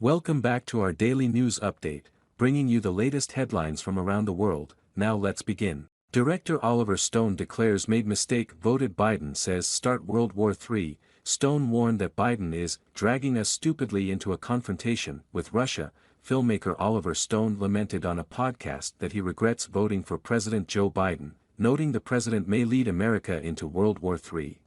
Welcome back to our daily news update, bringing you the latest headlines from around the world. Now let's begin. Director Oliver Stone declares made mistake voted Biden says start World War III. Stone warned that Biden is dragging us stupidly into a confrontation with Russia. Filmmaker Oliver Stone lamented on a podcast that he regrets voting for President Joe Biden, noting the president may lead America into World War III.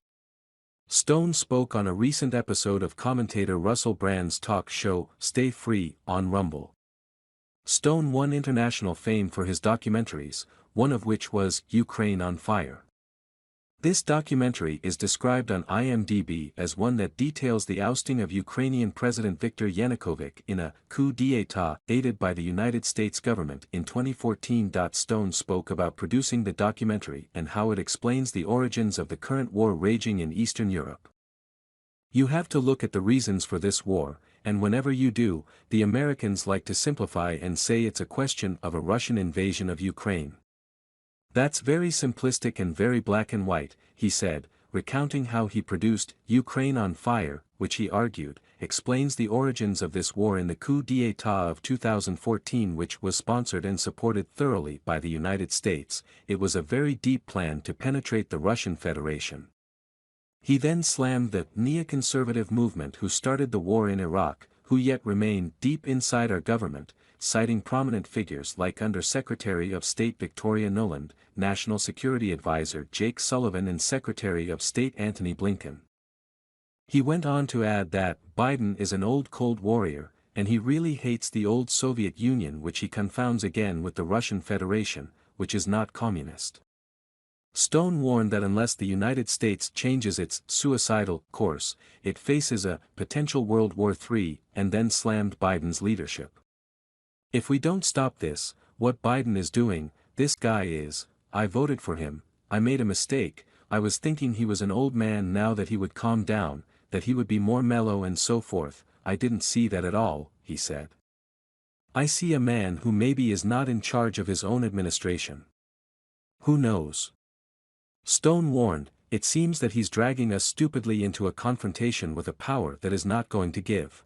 Stone spoke on a recent episode of commentator Russell Brand's talk show, Stay Free, on Rumble. Stone won international fame for his documentaries, one of which was Ukraine on Fire. This documentary is described on IMDb as one that details the ousting of Ukrainian President Viktor Yanukovych in a coup d'état aided by the United States government in 2014. Stone spoke about producing the documentary and how it explains the origins of the current war raging in Eastern Europe. You have to look at the reasons for this war, and whenever you do, the Americans like to simplify and say it's a question of a Russian invasion of Ukraine. That's very simplistic and very black and white, he said, recounting how he produced Ukraine on Fire, which he argued, explains the origins of this war in the coup d'état of 2014, which was sponsored and supported thoroughly by the United States. It was a very deep plan to penetrate the Russian Federation. He then slammed the neoconservative movement who started the war in Iraq, who yet remain deep inside our government, citing prominent figures like Under-Secretary of State Victoria Nuland, National Security Advisor Jake Sullivan and Secretary of State Antony Blinken. He went on to add that Biden is an old Cold Warrior, and he really hates the old Soviet Union, which he confounds again with the Russian Federation, which is not communist. Stone warned that unless the United States changes its suicidal course, it faces a potential World War III, and then slammed Biden's leadership. If we don't stop this, what Biden is doing, this guy is, I voted for him, I made a mistake, I was thinking he was an old man now that he would calm down, that he would be more mellow and so forth, I didn't see that at all, he said. I see a man who maybe is not in charge of his own administration. Who knows? Stone warned, it seems that he's dragging us stupidly into a confrontation with a power that is not going to give.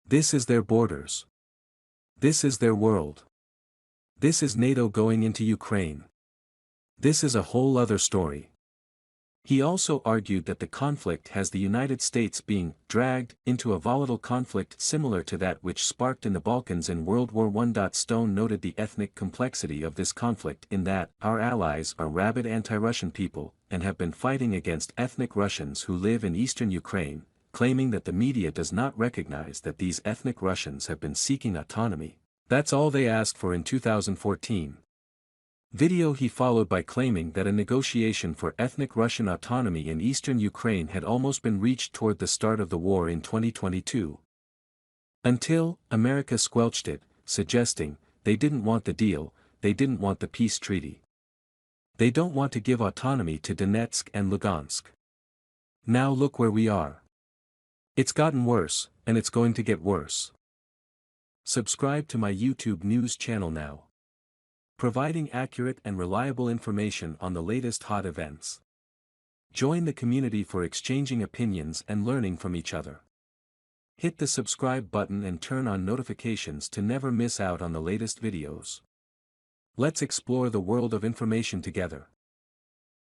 This is their borders. This is their world. This is NATO going into Ukraine. This is a whole other story. He also argued that the conflict has the United States being dragged into a volatile conflict similar to that which sparked in the Balkans in World War I. Stone noted the ethnic complexity of this conflict in that our allies are rabid anti-Russian people and have been fighting against ethnic Russians who live in eastern Ukraine, claiming that the media does not recognize that these ethnic Russians have been seeking autonomy. That's all they asked for in 2014. Video he followed by claiming that a negotiation for ethnic Russian autonomy in eastern Ukraine had almost been reached toward the start of the war in 2022. Until America squelched it, suggesting, they didn't want the deal, they didn't want the peace treaty. They don't want to give autonomy to Donetsk and Lugansk. Now look where we are. It's gotten worse, and it's going to get worse. Subscribe to my YouTube news channel now. Providing accurate and reliable information on the latest hot events. Join the community for exchanging opinions and learning from each other. Hit the subscribe button and turn on notifications to never miss out on the latest videos. Let's explore the world of information together.